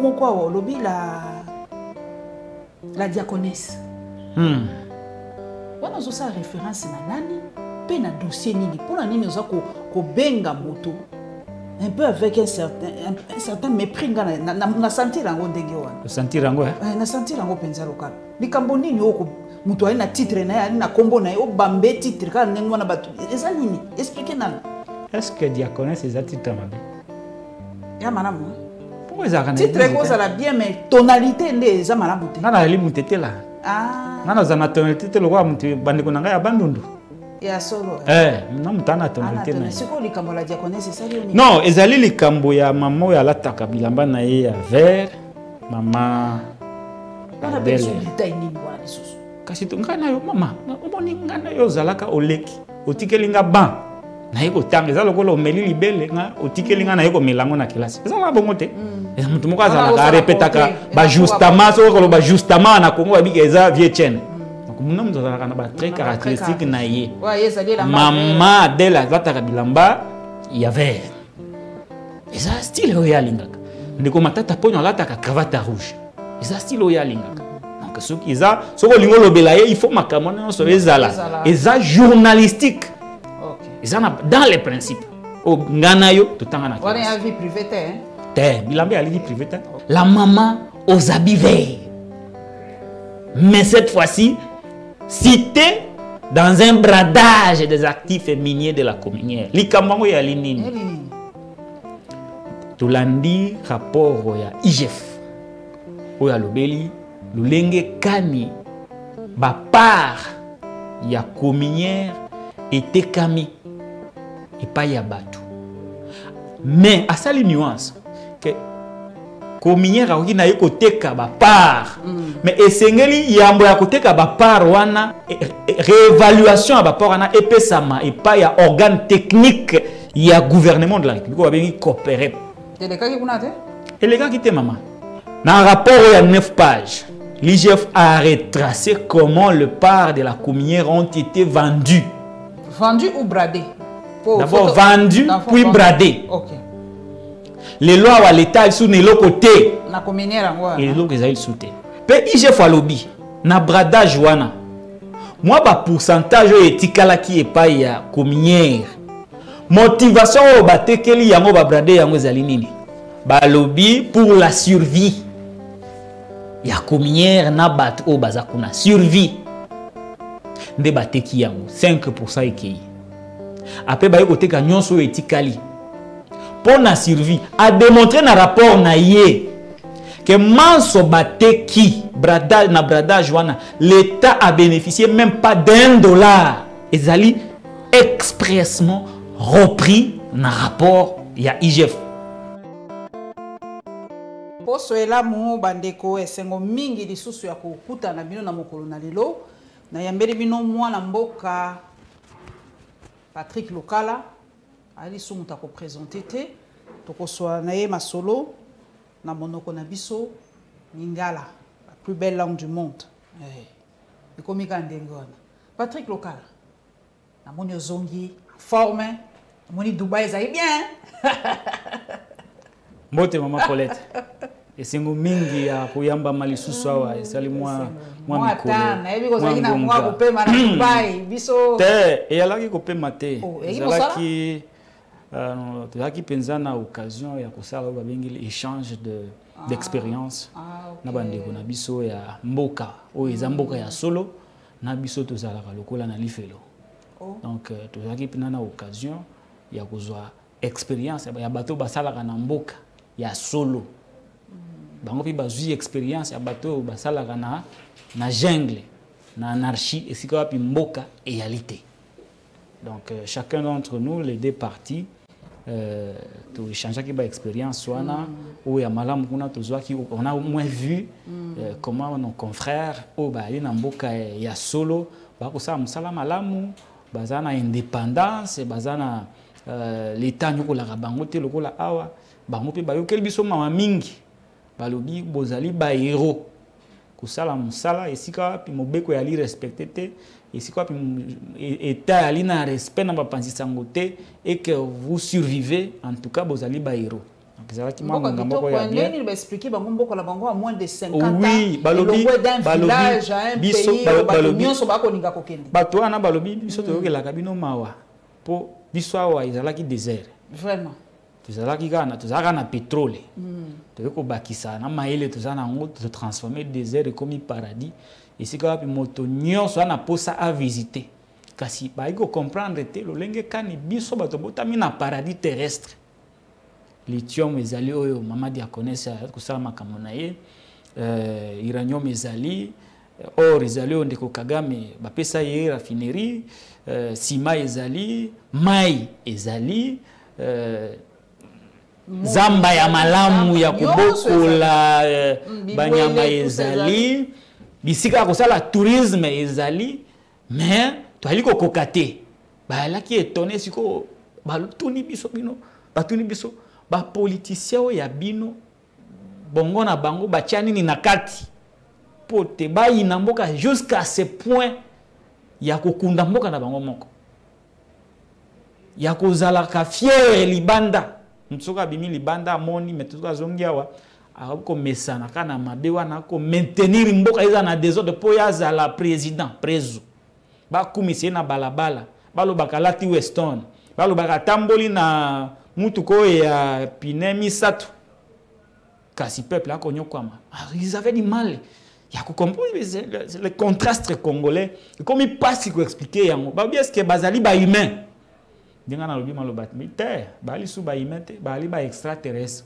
Momo quoi, lobby la diaconesse. On a aussi référence na nani, pe na dossier nini. Pour la nini, ko benga moto. Un peu avec un certain mépris na sentir rango ndenge wana. Sentir rango na sentir rango penza local. Likambo nini oko muto na titre na na kombo na o bambe titre ka ndenge wana batu. Eza nini? Expliquez nana. Est-ce que diaconesse est titre mabe? Ya manamu. Pourquoi ça kana? Titre ko ça la bien mais tonalité ndé eza manamu te. Nana ali mutete la. Nana za na tonalité te lokwa mutu bandeko nanga ya bandundu. Ya solo. Non mutana tonalité na. C'est quoi likambo la diaconesse ça lioni? Non, ezali likambo ya mama ya lataka bilamba na ye ya vert, mama na belle détail ni bwana lisusu. Kasi to ngana yo mama, omoni ngana yo zalaka oleki, otikelinga ban. Na yeko tanga za lokolo meli libele nga otikelinga na yeko melango na classe. Eza na bongo te. Eza mutu moko azalaka répétaka ba justement so ko ba justement na Congo babika eza vieux chaîne. Muna muzalaka na ba très caractéristique na ye. Mama Adela lataka bilamba ya vert. Eza style oyo yalingaka. Ndeko matata ponyo lataka cravate rouge. Eza style oyo yalingaka. Donc soki eza soko lingo lobela ye il faut makamona so ezala. Eza journalistique. Dans les principes. Au Nganayo, tout le temps. On est à vie privée, hein? Bilamba à vie privée. La maman aux habits verts. Mais cette fois-ci, cité dans un bradage des actifs miniers de la communière. Likambango ya linini. Tulandi rapport ya IGF. Oya lobeli, lulenge kani, ba part ya communière était kami. Et pas yabatu. Mais à ça les nuances que communière a na yeko teka ba part. Mais esengeli yambo ya koteka ba part wana réévaluation à ba part wana epesama et pas ya organe technique ya gouvernement de la République va bien coopérer. Et les gars qui kunate? Et les gars qui étaient maman. Dans un rapport il y a 9 pages. L'IGF a retracé comment le part de la communière ont été vendus. Vendus ou bradés? D'abord vendu, puis bradé. Okay. Les lois à l'État, ils sont de l'autre côté. Et les lois, ils sont de l'autre côté. IGF a lobby, na bradage wana. Moi, ba pourcentage etikala qui est pas ya communière. Motivation au baté keli yango ba bradé yango ezali nini? Ba lobby pour la survie. Ya communière na bat o bazakuna survie. Nde baté ki yango 5% ekei. Après ba yokote ka nyonso etikali. Pour la survie a démontré dans rapport na ye que manso baté ki bradage wana l'État a bénéficié même pas $1. Ezali expressement repris dans rapport ya IGF. Poso ela mu bandeko esengo mingi lisusu ya kokuta na bino na mokolo na lelo na yambeli bino mwana mboka Patrick Lokala ali sumuta ko présenter te toko soa na ye masolo na monoko na biso Lingala, la plus belle langue du monde. Et comme il Patrick Lokala na moni ozongi forme na moni Dubaï ça bien. Mbote maman Paulette. Esengo mingi ya kuyamba malisusu awa esali mwa mikolo. Na yebi kozaki na mwa kopema na Dubai biso. Te eyalaki kopema te. Ezalaki tozalaki penza na occasion ya kosala ba bengi échange d'expérience na bandeko na biso ya mboka oyo eza mboka ya solo na biso tozalaka lokola na lifelo. Donc tozalaki pena na occasion ya kozwa expérience ya bato basalaka na mboka ya solo. Bango pi bazui expérience ya bato basalaka na jungle na anarchie et sika pi mboka égalité. Donc chacun d'entre nous les deux parties to échanger qui ba expérience wana ou ya malamu kuna tozwa ki on a au moins vu comment nos confrères au ba na mboka ya solo ba ko sa musala malamu bazana indépendance bazana l'état nyoko la bango te lokola awa bango pe ba yo kel biso mama mingi balobi bozali ba héros kusala musala esika pi mobeko ya li respecté te esika pi état ali na respect na bapanzi sango te et que vous survivez en tout cas bozali ba héros ezalaki mwa moko ya bien. Il va expliquer bango mboko la bango à moins de 50 ans. Oui, balobi village à un pays balobi nyonso bakoninga kokende. Bato wana balobi biso toyokelaka bino mawa po biso awa ezalaki désert. Vraiment. Tozalaki kana na pétrole. Toyoko bakisa na maele tozana ngo to transformer désert comme paradis. Et c'est quand moto nyonso na posa à visiter. Kasi ba iko comprendre te lolenge kani biso bato botami na paradis terrestre. Lithium ezali oyo mamadi akonesa kusala makambo na ye. Uranium ezali, or ezali oyo ndeko Kagame bapesa ye raffinerie, sima ezali, mai ezali, zamba ya malamu ya kubokola banyama ezali, bisika kosala tourisme ezali, mais toali ko kokate balaki étonné siko batuni biso bino batuni biso ba politicien ya bino bongo na bango batiani ni nakati pote bayi na mboka jusqu'à ce point ya kokunda mboka na bango moko ya kozala ka fier libanda mtsoka bimi libanda moni metuka zongiawa ako mesana kana mabewa na ko maintenir mboka iza na désordre po ya za la président prezo ba kumisie na balabala balo bakalati Weston balo bakatamboli na mutuko ya pinemi satu kasi peuple akonyokwama ils avaient du mal ya ko comprendre le contraste congolais comme il passe ko expliquer yango ba bien ce que bazali ba humain dinga na lobi malo batmite bali su ba humain te bali ba extraterrestre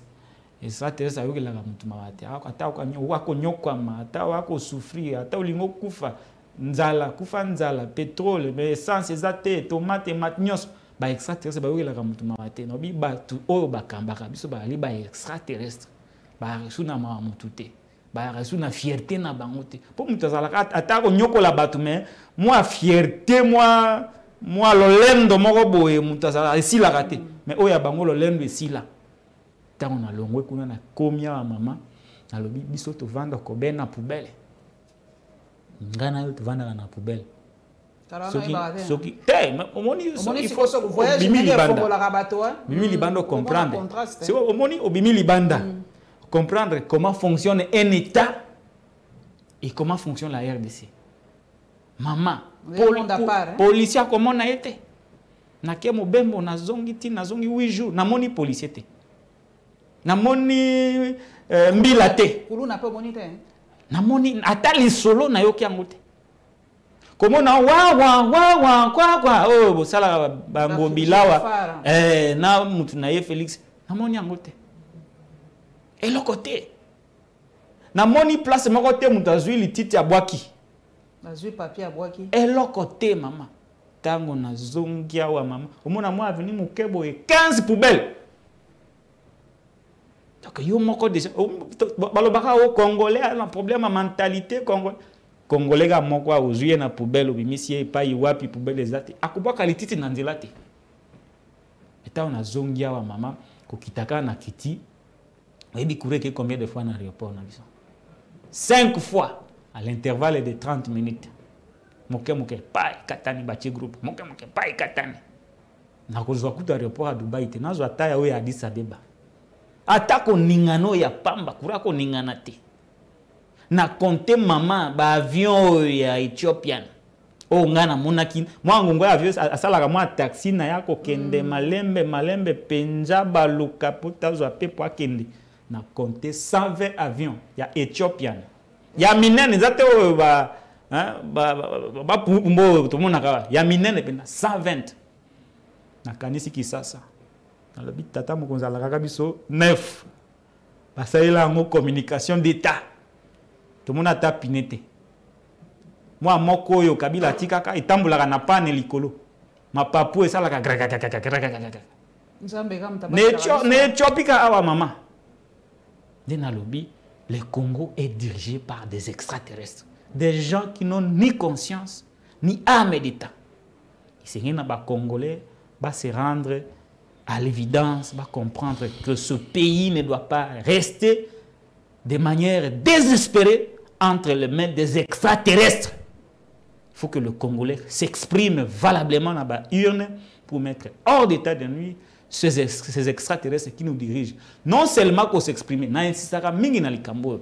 ayokelaka mutu mabate ata akonyokwama ata wako souffrir ata ulingo kufa nzala kufa nzala pétrole mais essence ezate tomate matnyos ba extraterrestre bayokelaka mutu mabate no bi batu oyo bakambaka biso bali ba extraterrestre ba resu na ma mutu te ba resu na fierté na bango te po mutu azalaka ata konyokola batu mais moi fierté moi lolendo moko boye mutu azala esilaka te mais oyo bango lolendo esila tango na longwe kuna na komia wa mama na lobi biso to vanda ko bena poubelle ngana yo to vanda na poubelle soki te omoni il faut so voyage bimi libanda comprendre c'est omoni obimi libanda comprendre comment fonctionne un état et comment fonctionne la RDC maman policier comment na été na ke mobembo na zongi 8 jours na moni policier te na moni mbila te kuluna pe moni te na moni atali solo na yoki yango te komona wa kwa oh bosala bambobilawa na mutu na ye Félix na moni yango te et le côté na moni place moko te mutu azwi lititi abwaki azwi papier abwaki et le côté mama tango na zongia wa mama omona moi aveni mukebo e 15 poubelles. Donc, il y a déjà au Congolais un problème de mentalité Congolais a moko ozuye na poubelle obimisi pa iwapi poubelle ezate akuba kalititi na nzela te eta on a zongia wa mama ko kitaka na kiti ebi courir combien de fois na aéroport na biso 5 fois à l'intervalle de 30 minutes moke pa katani bachi groupe moke pa katani na kozwa kuta aéroport à Dubaï te nazo ataya o ya Addis Abeba atako ningano ya pamba kurako ningana te na compter maman ba avion ya Ethiopian o ngana monaki mwangu ngo avion asalaka mwa taxi na yako kende malembe penja baluka potazo pepo akende na compter 120 avions ya Ethiopian ya minene zate o ba pumbo to monaka ya minene pena 120 na kanisi kisasa na lobi tata mokonza la kaka biso 9 basalela ngo communication d'état to mona ta pinete moi moko yo kabila tikaka etambulaka na pane likolo mapapu esalaka nzambe kamta ne chopika awa mama dena lobi le Congo est dirigé par des extraterrestres, des gens qui n'ont ni conscience ni âme d'état. Et c'est rien à Congolais va se rendre à l'évidence, va comprendre que ce pays ne doit pas rester de manière désespérée entre les mains des extraterrestres. Il faut que le Congolais s'exprime valablement dans la urne pour mettre hors d'état de nuit ces extraterrestres qui nous dirigent. Non seulement qu'on s'exprime, na insistaka mingi na likambo.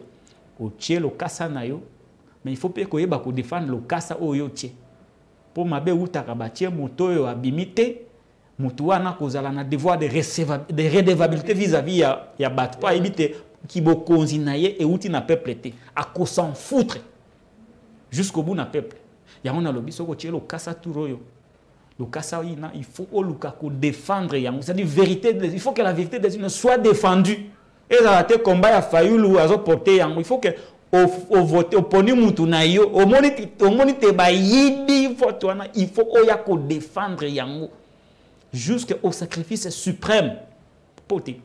O tche lo kasa na yo, mais il faut pas qu'on ko défendre le kasa o yo tche. Pour mabe utaka ba tche moto yo abimite, moto wana kozala na devoir de redevabilité vis-à-vis ya bat pas éviter qui bo konzinaye et outi na peuple té à ko s'en foutre jusqu'au bout na peuple. Ya on a lobi soko tche lo kasa turoyo. Le kasa il faut au Lukaku défendre yango, c'est-à-dire vérité, il faut que la vérité des unes soit défendue. Et ça a été combat à Fayoulou à porter yango, il faut que au voter au poni mutu na yo, au monite ba yibi vote wana, il faut oyako défendre yango jusqu'au sacrifice suprême. Pote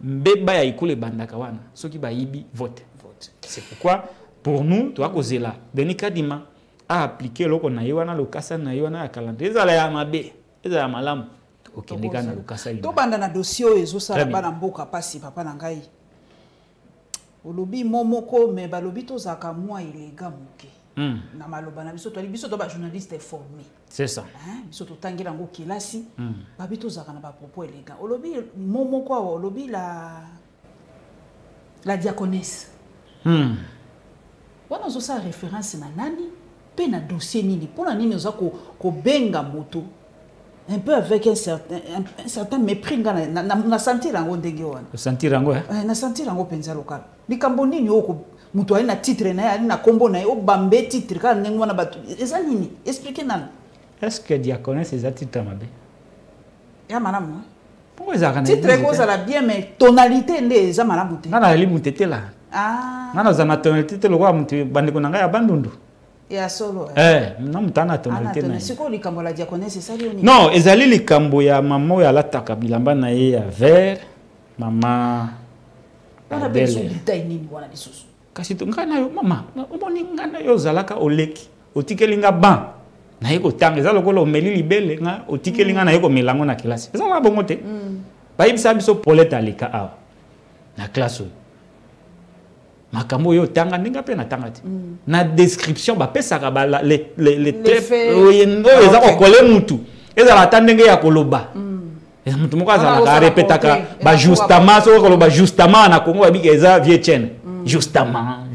mbeba ya ikule bandaka wana, ceux qui ba yibi vote. C'est pourquoi pour nous, toi kozela, Denis Kadima a appliqué le qu'on a eu le kasa na eu na calendrier ezala ya mabe ezala malamu okendeka na lokasa ina to banda na dossier ezo sala bana mboka pasi papa na ngai olobi momoko me balobi to zaka moi ilega moke na maloba na biso to ba journaliste formé c'est ça biso to tangela ngo kilasi babi to zaka na ba propos ilega olobi momoko wa olobi la diaconesse wana zo sa référence na nani na dossier nini pour la nini oza ko benga moto un peu avec un certain mépris na sentir rango ndenge wana sentir rango na sentir rango penza local likambo nini oko moto ali na titre na ali na kombo na o bambe titre ka ndenge wana batu eza nini expliquer nani est-ce que diaconesse eza titre mabe ya malamu pourquoi eza kana titre ko la bien mais tonalité nde eza malamu te ngana ali mutete la ngana za na tonalité te lokwa mutu bandeko nanga ya bandundu ya solo non mutana tonalité na siko likambo la diaconesse ça lioni non ezali likambo ya mama ya lataka bilamba na ye ya vert mama ana beso détail nini wana lisusu kasi to ngana yo mama omoni ngana yo zalaka oleki otikelinga ban na ye ko tanga za lokolo meli libele nga otikelinga na ye ko melango na classe eza na bongo te ba yibisa biso poleta leka awa na classe makambo yo tanga ndinga pe na tanga ti na description ba pesaka ba les traits oyendo eza ko coller mutu eza la tandenge ya koloba eza mutu moko azala ka répétaka ba justement so ko ba justement na Congo ba bika eza vie chaîne justement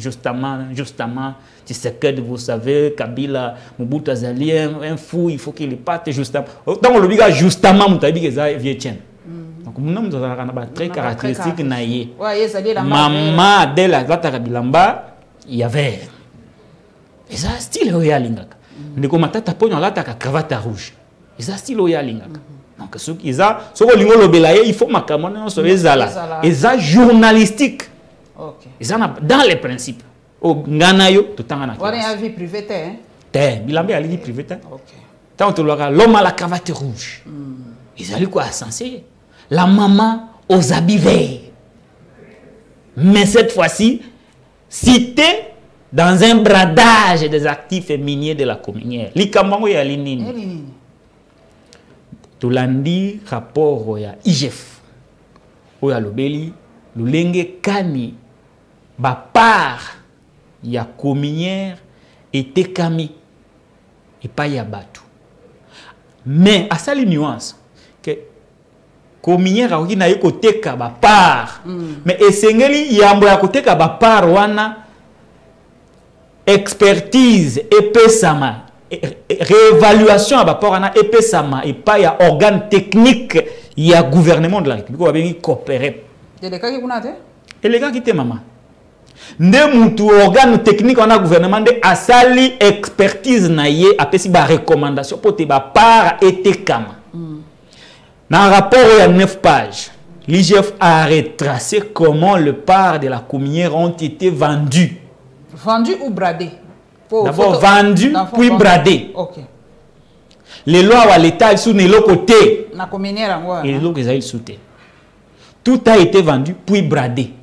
tu sais que vous savez Kabila Mobutu azali un fou il faut qu'il parte justement donc le bika justement mutu bika eza vie chaîne. Donc, mon nom est très caractéristique. Maman, dès la date de Bilamba, il y avait. Et ça, style Oyalingaka. Mais comme tata pognon la ta cravate rouge. Et ça, style Oyalingaka. Donc, ce qui est ça, ce que l'ingolo belaye, il faut ma camone sur les ala. Et ça, journalistique. Et ça, dans les principes. Au Ganayo, tout en a. On a une vie privée, hein? Bilamba a une vie privée. Tant que l'homme à la cravate rouge. Ils allaient quoi censé? La maman aux habits verts. Mais cette fois-ci, cité dans un bradage des actifs miniers de la communière. Likambango ya linini. Tulandi rapport ya IGF. Oya lobeli, lulenge kani, ba part ya communière était kami et pas ya batu. Mais à ça les nuances que communière aoki na yeko teka ba part mais esengeli yambo ya koteka ba part wana expertise epesama réévaluation à ba part wana epesama et pas ya organe technique ya gouvernement de la République ko ba coopérer délégué ki kuna te délégué ki te mama nde mutu organe technique wana gouvernement de asali expertise na ye apesi ba recommandation pour te ba part etekama. Dans un rapport à 9 pages, l'IGF a retracé comment le parts de la communière ont été vendus. Vendus ou bradés? D'abord vendus, puis bradés. Ok. Les lois à l'État sont de l'autre côté. La communière, et les lois qu'ils ont tout a été vendu, puis bradé.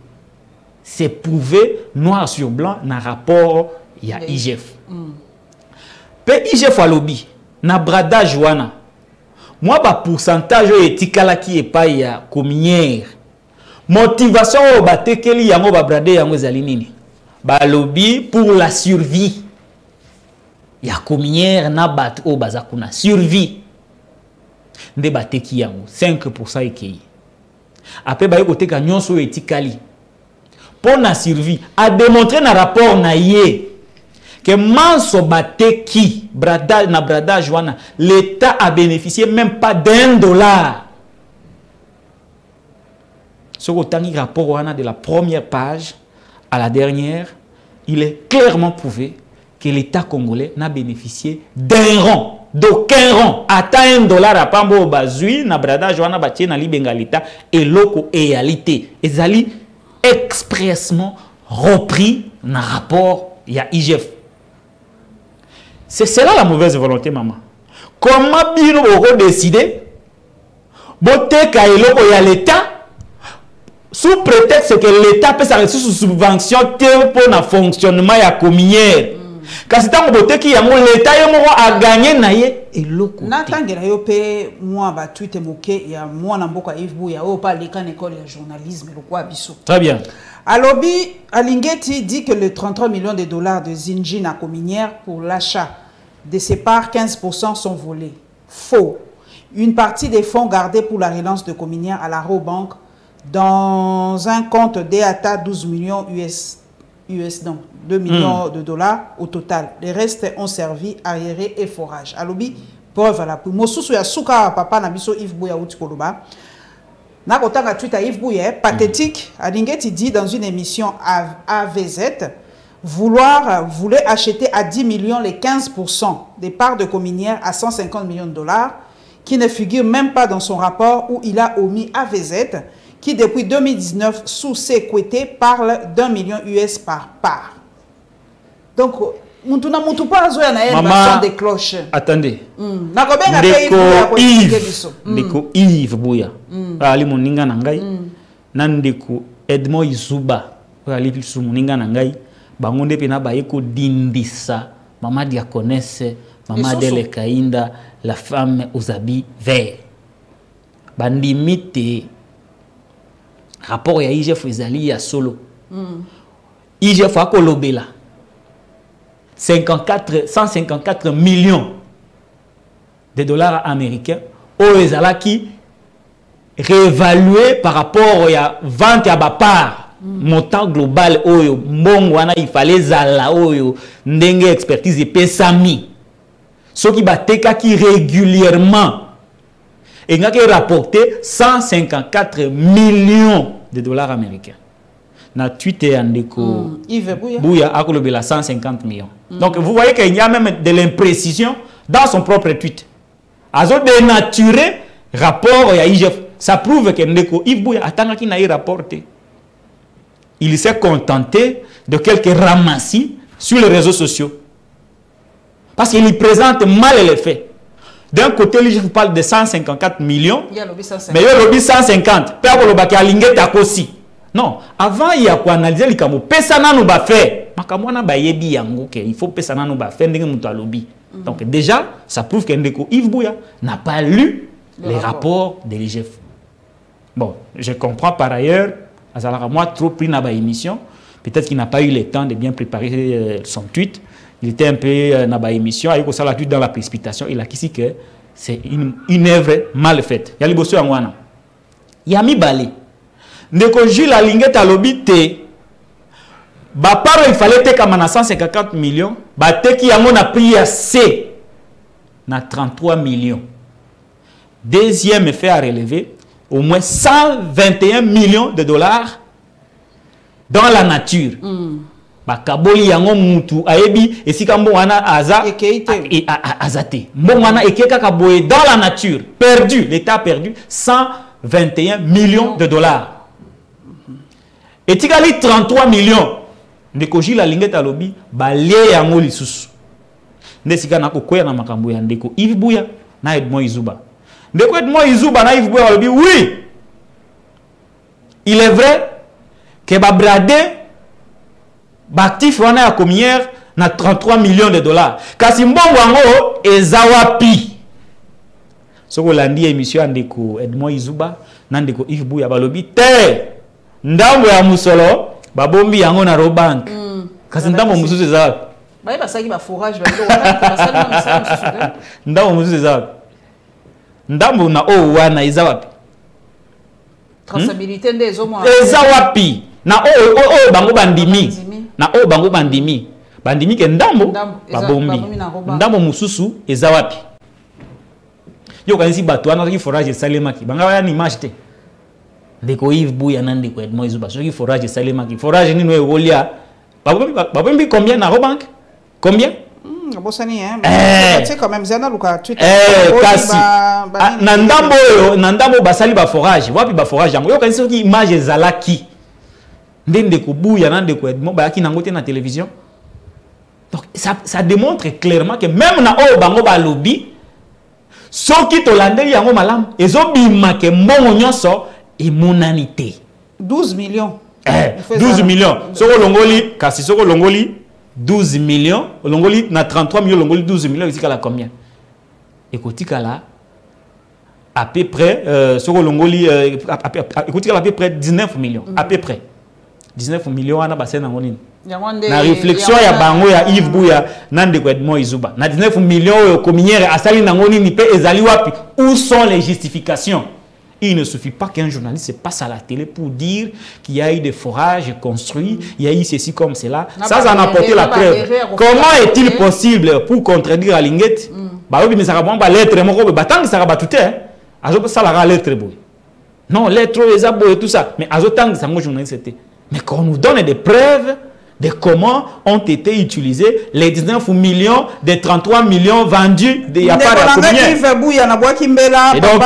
C'est prouvé noir sur blanc dans le rapport il y a IGF. Puis IGF a lobby, na bradage wana. Moi, ba pourcentage etikala qui est pas ya communière. Motivation au batekeli yango ba brade yango ezali nini? Ba lobby pour la survie. Ya communière na bat o bazakuna survie. nde bateki yango 5% ekei après baye koteka nyonso etikali pour na survie a démontré na rapport na ye que manso bateki bradage wana l'état a bénéficié même pas $1. Ce que rapport wana de la première page à la dernière, il est clairement prouvé que l'État congolais n'a bénéficié d'un rang, d'aucun rang. Atteint $1 à Pambo Bazui, na bradage wana batie na libengalita et loko réalité. Ils allaient expressement repris dans rapport il y a IGF. C'est cela la mauvaise volonté, maman. Comment bino boko décider boteka eloko ya l'État sous prétexte que l'État peut s'arrêter sous subvention pour le fonctionnement de la communière. Quand c'est un boté qui l'État a gagné naie et loko. Natangela yo pe moi ba tweet moké ya moi na mboka Yves Buya o pa l'école de journalisme le quoi biso. Très bien. Alobi Alingeti dit que les 33 millions de dollars de Zinji na communière pour l'achat de ses parts 15% sont volés. Faux. Une partie des fonds gardés pour la relance de communière à la Robank dans un compte d'EATA 12 millions US, donc 2 millions de dollars au total. Les restes ont servi arriéré et forage. Alobi, preuve à la pluie. Mosusu ya suka papa na biso Yves Buya uti koloba. Na kotanga tweet à Yves Buya, pathétique. Alingeti dit dans une émission AVZ, voulait acheter à 10 millions les 15% des parts de communière à 150 millions de dollars, qui ne figure même pas dans son rapport où il a omis AVZ, qui depuis 2019, sous ses côtés, parle $1 million US par part. Donc, maman, des cloches. Attendez. Ndeko Yves Buya. Ali moninga nangai. Nandeko Edmond Izuba. Ali pisu moninga nangai. Bangonde pena baeko dindisa. Maman Diakonesse, Maman Adele Kainda, la femme aux habits verts. Bandimite rapport ya IGF ezali ya solo. IGF a kolobela 154 millions de dollars américains au ezalaki réévalué par rapport à vente à ba part montant global oyo mbongo wana il fallait zala oyo ndenge expertise pesami soki bateka ki régulièrement et il a rapporté 154 millions de dollars américains. Na Twitter andeko Yves Buya a colobé 150 millions. Donc vous voyez qu'il y a même de l'imprécision dans son propre tweet. Azo dénaturé rapport à IGF. Ça prouve que ndeko Yves Buya attend qu'il n'ait rapporté. Il s'est contenté de quelques ramassis sur les réseaux sociaux. Parce qu'il présente mal les faits. D'un côté, je vous parle de 154 millions, mais il y a lobby 150. Non, avant il y a quoi analyser les camo. Pesana nous va faire. Makamwana ba yebi yango ke il faut pesana nous va faire ndenge muto lobby. Donc déjà, ça prouve que ndeko Yves Buya n'a pas lu les rapports de l'IGF. Bon, je comprends par ailleurs, azalaka moi trop pris na ba émission, peut-être qu'il n'a pas eu le temps de bien préparer son tweet. Il était un peu dans la émission, il a dans la précipitation. Il a dit que c'est une œuvre mal faite. Il y a les bossu en wana. Il y a mis balé. Ndeko Jules Alingeti alobi te. Ba paro il fallait te comme 154 millions. Ba te qui a mon appris à C. Na 33 millions. Deuxième effet à relever, au moins 121 millions de dollars dans la nature. Bakaboli yango mutu ayebi esika mbongana aza azate mbongana ekeka kaboye dans la nature perdu, l'état a perdu 121 millions de dollars. Etikali 33 millions ndeko Jules Alingeti alobi balie yango lisusu ndesika nako koya na makambo ya ndeko Yves Buya na Edmond Izuba. Ndeko Edmond Izuba na Yves Buya alobi oui, il est vrai que babradé Bactif wana ya communière na 33 millions de dollars. Kasi mbongo wango ezawapi. Soko landi émission andeko Edmond Izuba nandeko Yves Buya balobi te. Ndambo ya musolo babombi yango na Robank. Kasi ndambo mususu ezawapi. Baye basaki ba forage ba wana basali na musala mususu. Ndambo mususu ezawapi. ndambo na o wana eza wapi traçabilité nde ezomona eza wapi na o bango bandimi na o bango bandimi bandimi ke ndambo babombi ndambo mususu eza wapi yo kanisi bato wana ki forage salemaki banga wana ni image te ndeko Yves Buya na ndeko Edmond Izuba soki forage salemaki forage nino ewolia babombi combien na banque combien bosani hein c'est quand même zana luka Twitter kasi na ndambo basali ba forage wapi ba forage yango yo kanisi soki image ezalaki ndeko Buya na ndeko Edmond bayaki nango te na télévision. Donc ça démontre clairement que même na o bango ba lobby soki tolandeli yango malamu ezobima ke mbongo nyonso emonanité 12 millions 12 millions soko longoli kasi soko longoli 12 millions longoli na 33 millions longoli 12 millions isikala combien ekotikala à peu près soko longoli ekotikala à peu près 19 millions à peu près 19 millions ana basena ngonini na réflexion ya bango ya Yves Buya na ndeko Edmond Izuba na 19 millions communière asali nango nini pe ezali wapi où sont les justifications? Il ne suffit pas qu'un journaliste passe à la télé pour dire qu'il y a eu des forages construits, il y a eu ceci comme cela. Ça en apporter la preuve. Comment est-il possible pour contredire à Linguette? Bah oui, mais ça va pas lettre moko batang ça va tout hein. Azo ça la lettre boy. Non, lettre les abo et tout ça. Mais azo tang ça mo journaliste c'était. Mais qu'on nous donne des preuves de comment ont été utilisés les 19 millions des 33 millions vendus de Yapara à combien. Et donc,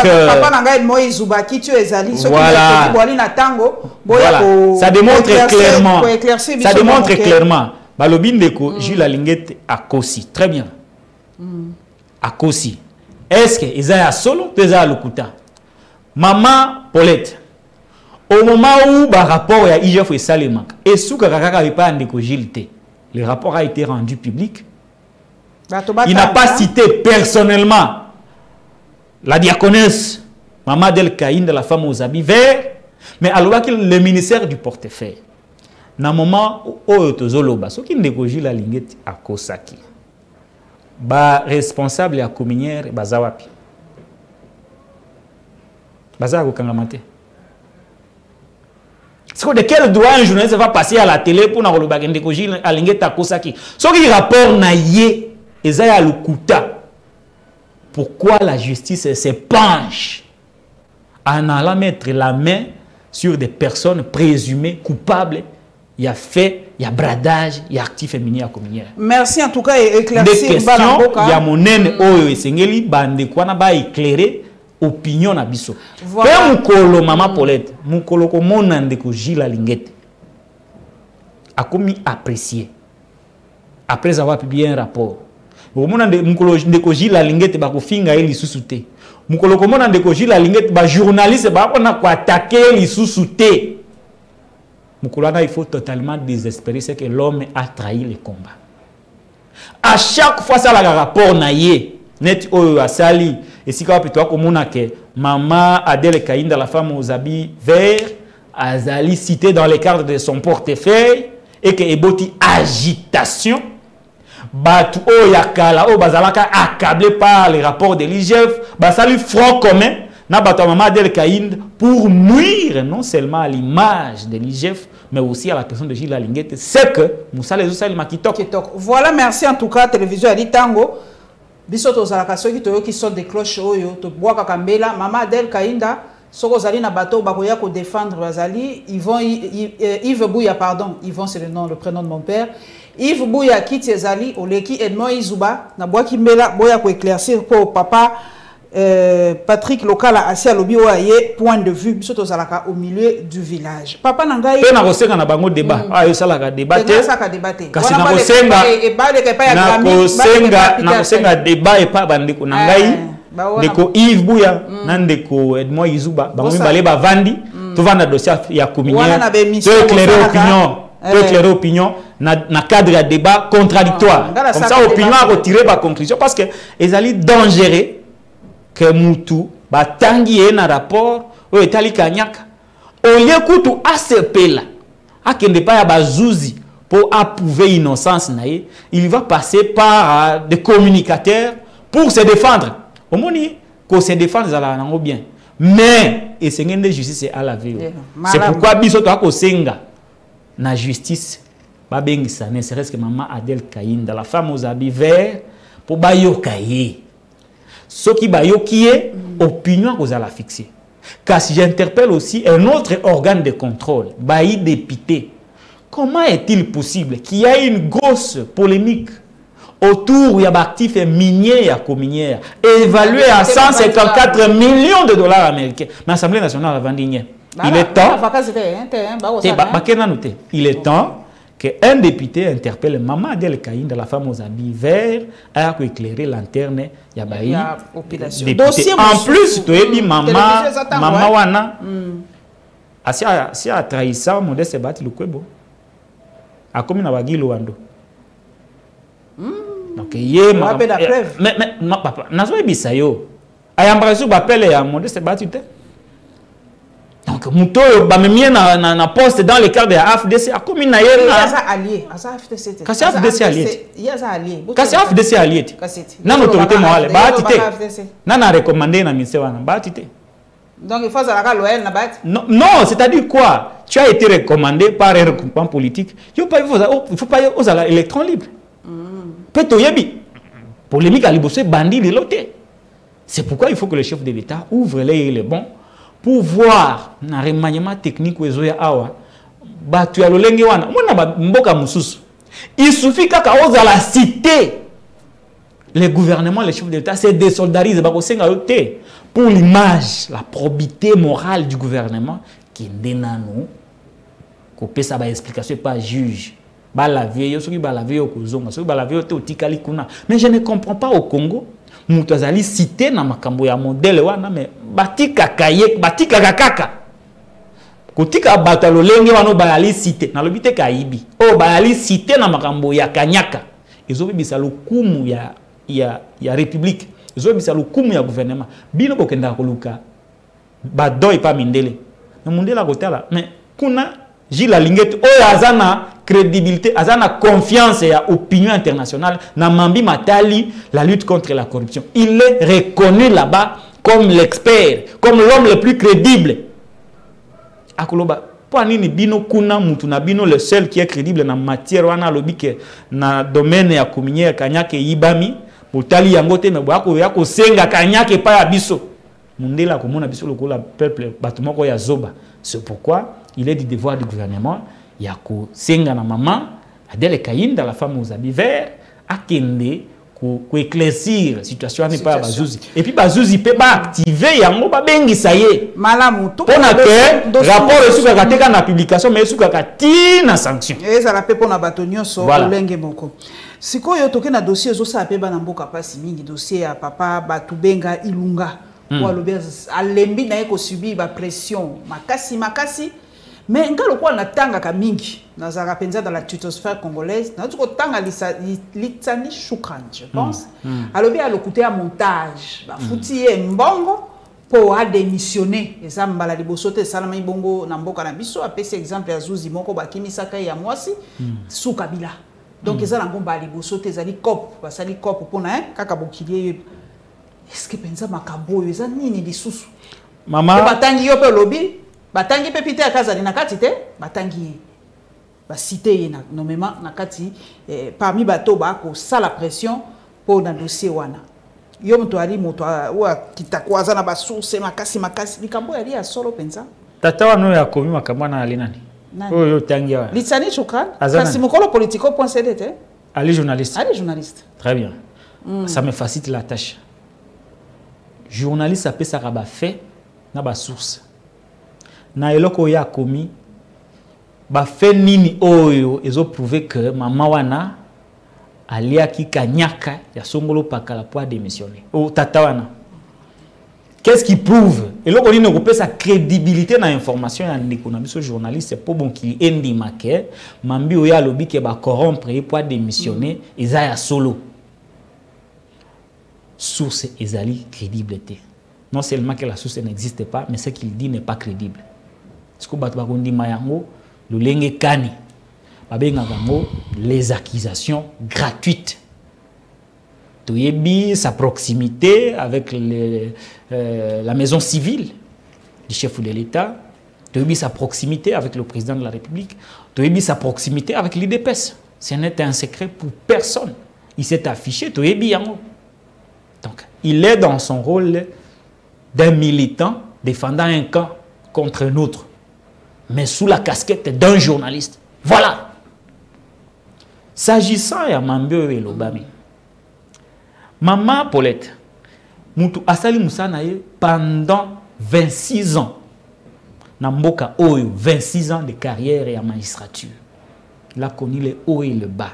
voilà, ça démontre clairement. Balobin Deko, Gilles Alinguette à Kossi. Très bien. À Kossi. Est-ce que Isaiah Solo, Teza Lokuta? Maman Paulette. Au moment où le rapport à IGF et Salemak, et sous que le rapport a été rendu public, il n'a pas cité personnellement la diaconesse Maman Del Caïn de la femme aux habits verts, mais alors que le ministère du portefeuille, dans le moment où Tozoloba, ce qui négocie la Linguette à Kosaki, responsable à communière Bazawapi. Bazawa Kangamate. De quel droit un journaliste va passer à la télé pour nous dire à Linguetta Kosaki? Ce qui rapport naïe, Ezaya Lukuta. Pourquoi la justice se penche en allant mettre la main sur des personnes présumées coupables? Il y a fait, il y a bradage, il y a actif féminin à communier. Merci en tout cas et éclaircir. Des questions, il y a mon aine oyo esengeli bande kwa na ba éclairer opinion na biso. Voilà. Mukolo Maman Paulette, mukolo ko mona ndeko Gilles Alinguette a commis apprécié après avoir publié un rapport. Mona mukolo ndeko Gilles Alinguette ba ko finga eli susute. Mukolo ko mona ndeko Gilles Alinguette ba journaliste ba ko na ko attaquer eli susute. Mukolo na il faut totalement désespérer, c'est que l'homme a trahi le combat. À chaque fois ça la rapport na yé net oyo asali et si quand toi comme que Maman Adèle Kaïnda, la femme aux habits verts, azali cité dans les cadres de son portefeuille et que eboti agitation batu o yakala o bazalaka accablé par les rapports de l'IGF basali front commun na batu Maman Adèle Kaïnda pour nuire non seulement à l'image de l'IGF mais aussi à la personne de Gilles Alinguette. C'est que Moussa les Oussali Makitok. Voilà, merci en tout cas télévision Ali Tango. Bisoto zalaka soki toyo ki sont des cloches oyo to boaka kambela Maman Adèle Kaïnda soko zali na bateau bakoya ko défendre bazali Yves Buya pardon Yvon c'est le prénom de mon père Yves Buya kiti ezali oleki Edmond Izuba na boaki mbela boya ko éclaircir pour papa Patrick Local a assis à l'obi oye point de vue bisoto zalaka au milieu du village papa nangai pe na kosenga na bango débat ayo salaka débatté kasi na kosenga débat et pas bandeko nangai ndeko Yves Buya na ndeko Edmond Izuba bango mibale ba vandi to vanda dossier ya communier to éclairer opinion na cadre de débat contradictoire comme ça opinion a retiré ba conclusion parce que ezali dangereux que Moutou batangi na rapport o etali kanyaka au lieu kutu ACP là akende pa ya bazouzi pour approuver innocence naie il va passer par des communicateurs pour se défendre omoni pour se défendre ezala nango bien mais esengeli nde justice alavé c'est pourquoi biso toakosenga na justice babengisa ne serait-ce que maman Adèle Kayinda la femme aux habits verts pour bayoka ye soki bayoki ye opinion kozala fixée. Car si j'interpelle aussi un autre organe de contrôle, Bailly député, comment est-il possible qu'il y ait une grosse polémique autour de l'actif minier et communière évalué à 154 millions de dollars américains? Mais l'Assemblée nationale a vendu. Il est temps, il est temps qu'un député interpelle Maman Adèle Kayinda, la femme aux habits verts, a éclairé lanterne Yabaï. En plus, tu as dit Maman Wana, si a trahi ça, Modeste Bati Lukwebo, a comme une abagi Luando. Donc, il y a mais papa, Nazo Ebisayo, a l'impression que Modeste Bati. Donc, Mouto, na poste dans le cadre de la FDC, a comme une allié. Qu'est-ce que FDC allié? Qu'est-ce que FDC allié? N'a l'autorité morale. N'a n'a recommandé na ministère. Donc, il faut que loyal na bat. Non, c'est-à-dire quoi? Tu as été recommandé par un regroupement politique. Il ne faut pas y avoir l'électron libre. Peut-être yebi polémique à l'ibosé bandit de l'autre. C'est pourquoi il faut que le chef de l'État ouvre les bons pour voir na remaniement technique ou ezoya awa batu ya lolenge wana mona mboka mususu il suffit kaka oza la cité le gouvernement le chef de l'État se désolidarise ba ko senga yote pour l'image la probité morale du gouvernement qui ndenano ko pesa ba explication pas juge ba la vie soki ba la vie okozonga soki ba la vie te otikali kuna mais je ne comprends pas au Congo mutu azali cité na makambo ya modèle wana mais batika kaye batika kakaka kotika bato lolenge wana bayali cité na lobite kaibi o bayali cité na makambo ya kanyaka ezobibisa lokumu ya république ezobibisa lokumu ya gouvernement bino kokenda koluka badoy pa mindele na mundela kotala mais kuna Gilles Alingeti o azana crédibilité, azana confiance et opinion internationale na Mambi Matali la lutte contre la corruption. Il est reconnu là-bas comme l'expert, comme l'homme le plus crédible. Akoloba, pour nini bino kuna mutu na bino le seul qui est crédible na matière wana lobi ke na domaine ya communier kanyake yibami botali yango te me bako yako senga kanyake pa ya biso. Mundela komona biso lokola peuple batumoko ya zoba. C'est pourquoi il est du devoir du gouvernement Yako senga na maman Adèle Kayinda la femme aux habits verts a kende ko éclaircir situation n'est pas Bazouzi et puis Bazouzi peut pas activer yango ba bengi ça y est malamu to pona que rapport sur ka teka na publication mais sur ka tina sanction et ça la pe pona batonyo so olenge moko sikoyo toke na dossier zo sa pe bana mboka pasi mingi dossier ya papa Batubenga Ilunga ou alobia alembi na eko subir ba pression makasi mais ngalo kwa natanga ka mingi nazara penza dans la tutosphère congolaise na tuko tanga litani Shukran je pense alobi alokuté à montage ba futi e mbongo pour a démissionner eza mbala liboso te salama ibongo na mboka na biso apesi exemple ya Zuzi moko bakimisaka ya mwasi Sukabila donc eza na ngomba liboso te ezali cop basali cop pona kaka bokilie est-ce que penza makambo eza nini lisusu mama batangi yo pe lobi batangi pe pite akazali na kati te batangi ba cité na nommément na kati parmi bato ba ko sala pression pour na dossier wana yo mto ali moto wa kitakwaza na ba source makasi likambo yali ya solo penza tata wano ya komi makambo na ali nani oyo tangi wa Litsani Shukran kasi mukolo politico.cd te ali journaliste très bien ça me facilite la tâche journaliste appelle ça ba fait na ba source na eloko ya komi ba fait nini oyo ezo prouver que maman wana aliaki kanyaka ya songolo pakala pour démissionner o tata wana qu'est-ce qui prouve eloko nini ko pesa crédibilité na information ya ndeko na biso journaliste pour bon qui endi make mambi oya lobi ke ba corrompre pour démissionner eza ya solo source ezali crédibilité non seulement que la source n'existe pas mais ce qu'il dit n'est pas crédible. Ce que bato bakondi mayango lolenge kani babenga bango les accusations gratuites Toyebi, sa proximité avec la maison civile du chef de l'État. Toyebi, sa proximité avec le président de la République. Toyebi, sa proximité avec l'IDPS. Ce n'est un secret pour personne. Il s'est affiché, Toyebi Yango. Donc, il est dans son rôle d'un militant défendant un camp contre un autre, mais sous la casquette d'un journaliste. Voilà. S'agissant de Mambio et Lobami, Maman Paulette, Moutou Asali Moussanaye pendant 26 ans. Namboka Oyo, 26 ans de carrière et en magistrature. Il a connu les hauts et le bas.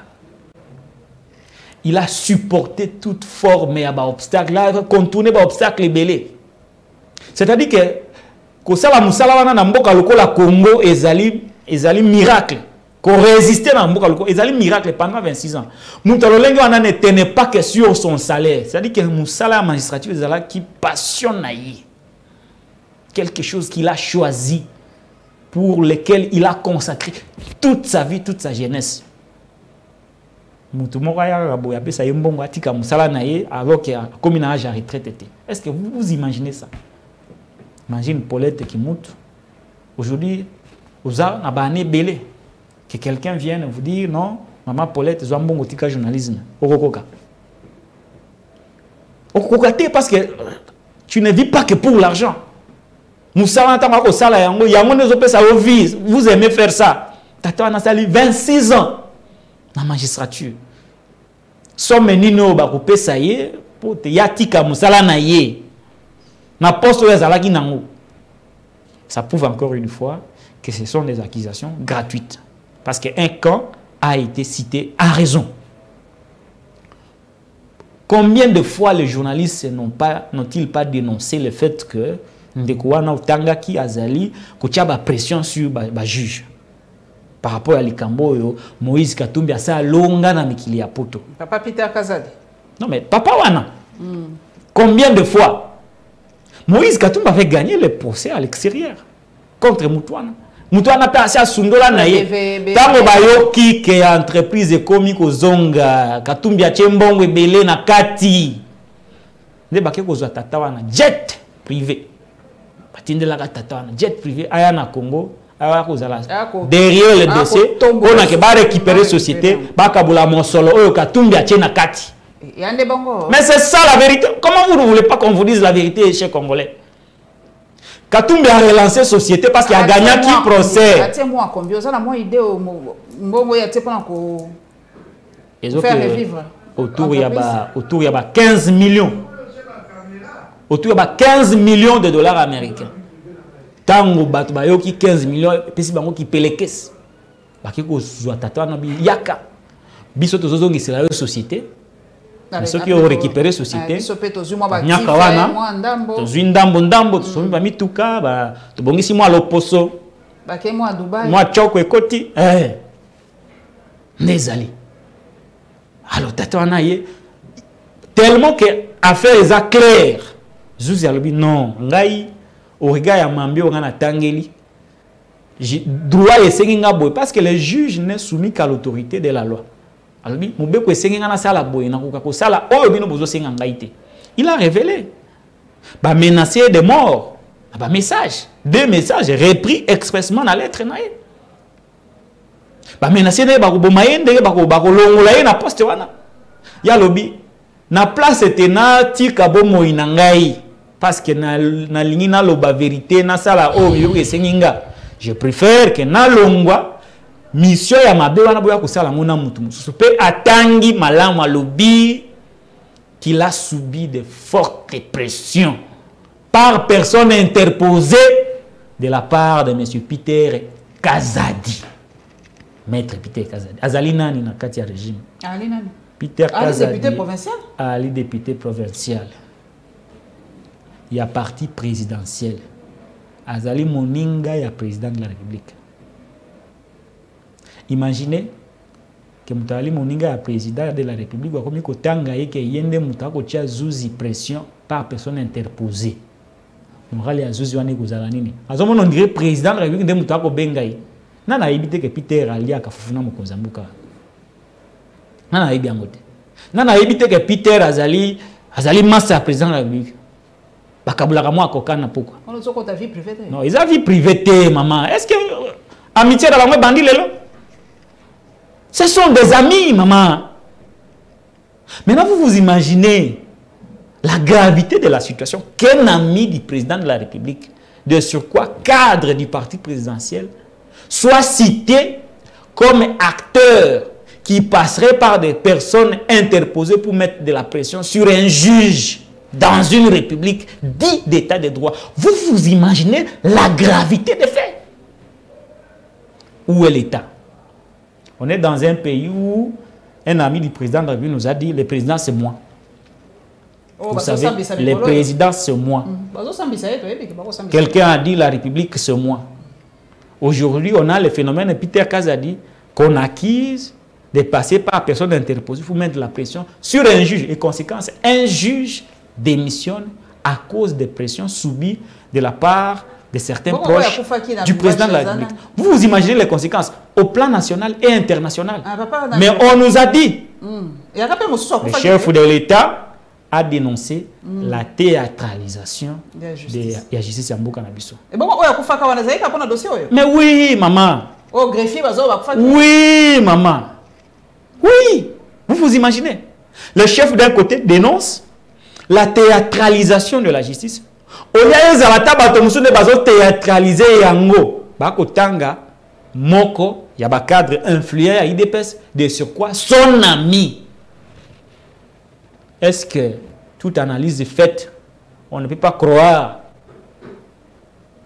Il a supporté toute forme et obstacle, il a contourné les obstacles et belés. C'est-à-dire que Sala Moussala wana Namboka loko la Congo ezali miracle. Qu'on résistait dans Namboka loko ezali miracle pendant 26 ans. Moutalolenge wana ne tenait pas que sur son salaire. C'est-à-dire que Moussala magistrature ezala qui passionne quelque chose qu'il a choisi, pour lequel il a consacré toute sa vie, toute sa jeunesse. Alors qu'il a comme un âge à retraite. Est-ce que vous imaginez ça? Imagine Paulette qui monte. Aujourd'hui, vous avez un bané belé. Que quelqu'un vienne vous dire non, maman Paulette, vous avez un bon journalisme. Okokoka. Okokoka, parce que tu ne vis pas que pour l'argent. Vous aimez faire ça. Tata a 26 ans dans la magistrature. Somme nino bakopé ça y est pour te yatika musala na ye. Na poste ezalaki nango. Ça prouve encore une fois que ce sont des accusations gratuites. Parce qu'un camp a été cité à raison. Combien de fois les journalistes n'ont-ils pas dénoncé le fait que Ndekouana Utangaki Azali Koutiaba pression sur le juge par rapport à Likambo, Moïse Katumbi a ça longa na mikili ya poto. Papa Peter Kazadi. Non mais papa wana. Combien de fois Moïse Katumbi avait gagné le procès à l'extérieur contre Moutouana. Moutouana pa asa sundola na ye. Tango bayoki ke entreprise ekomi kozonga Katumbi a chembongo ebele na kati. Ne bake kozwa tata wana jet privé. Batindela tata wana jet privé aya na Congo. Derrière le dossier, on a récupéré la société, Bakabula Monsolo, Katumbi a na kati. Mais c'est ça la vérité. Comment vous ne voulez pas qu'on vous dise la vérité, chers Congolais? Katumbi a relancé la société parce qu'il a gagné qui procès. Autour il y a 15 millions. Autour il y a 15 millions de dollars américains. Tango bato bayoki 15 millions pesi bango ki pelekes bakiko zwa tata na bi yaka biso tozozongi c'est la société mais ceux qui ont récupéré société nyaka wana tozwi ndambo tosomi ba mituka ba tobongisi mwa loposo bake mwa Dubai mwa choko ekoti nezali alors tata wana ye tellement que affaire est claire Zuzi alobi non ngai au regard ya Mambio ngana tangeli droit esengi nga boy parce que le juge n'est soumis qu'à l'autorité de la loi. Alors bi mobeko esengi ngana sala boy na ko sala oyo bino bozo senga ngaite. Il a révélé ba menacer de mort ba message, deux messages repris expressement dans la lettre nae. Ba menacer de ba ko bomayende ba ko longola ye na poste wana. Ya lobi na place etena tika bomo inangai. Parce que na lingi na loba vérité na sala o miyo senginga je préfère que na longwa mission ya mabe wana boya kusala ngona mutu mususu pe atangi malamu alobi qu'il a subi de fortes pressions par personne interposée de la part de monsieur Peter Kazadi. Maître Peter Kazadi azali nani na kati ya régime ali nani Peter Kazadi député provincial ali député provincial. Il y a parti présidentiel. Azali Moninga, il y a président de la République. Imaginez que Moutali Moninga est président de la République. Comme il y a que yende Moutako tia Zuzi pression par personne interposée. On va aller Zuzi wane kozalani. Azomo on dirait président de la République de Moutako Bengai. Nana évité que Peter Ali a kafufuna Mokozambuka. Nana évité. Nana évité que Peter Azali master président de la République. Bakabulaka moi kokana pourquoi? On a ta vie privée. Non, ils ont vie privée, maman. Est-ce que amitié dans la bandit là? Ce sont des amis, maman. Maintenant, vous imaginez la gravité de la situation qu'un ami du président de la République, de surcroît cadre du parti présidentiel, soit cité comme acteur qui passerait par des personnes interposées pour mettre de la pression sur un juge dans une république dite d'état de droit. Vous vous imaginez la gravité des faits? Où est l'État? On est dans un pays où un ami du président de la République nous a dit, le président c'est moi. Vous savez, le président c'est moi. Quelqu'un a dit, la République c'est moi. Aujourd'hui, on a le phénomène, Peter Kazadi, qu'on accuse de passer par personne interposée pour mettre de la pression sur un juge. Et conséquence, un juge démissionne à cause des pressions subies de la part de certains proches du président de la République. Vous vous imaginez les conséquences au plan national et international. Mais on nous a dit, le chef de l'État a dénoncé la théâtralisation de la justice en Bukanabiso. Mais oui, maman. Oui, maman. Oui, vous vous imaginez. Le chef d'un côté dénonce la théâtralisation de la justice. Au lieu de théâtraliser yango, bakotanga moko ya ba cadre influent à IDPS de surcroît son ami. Est-ce que toute analyse est faite, on ne peut pas croire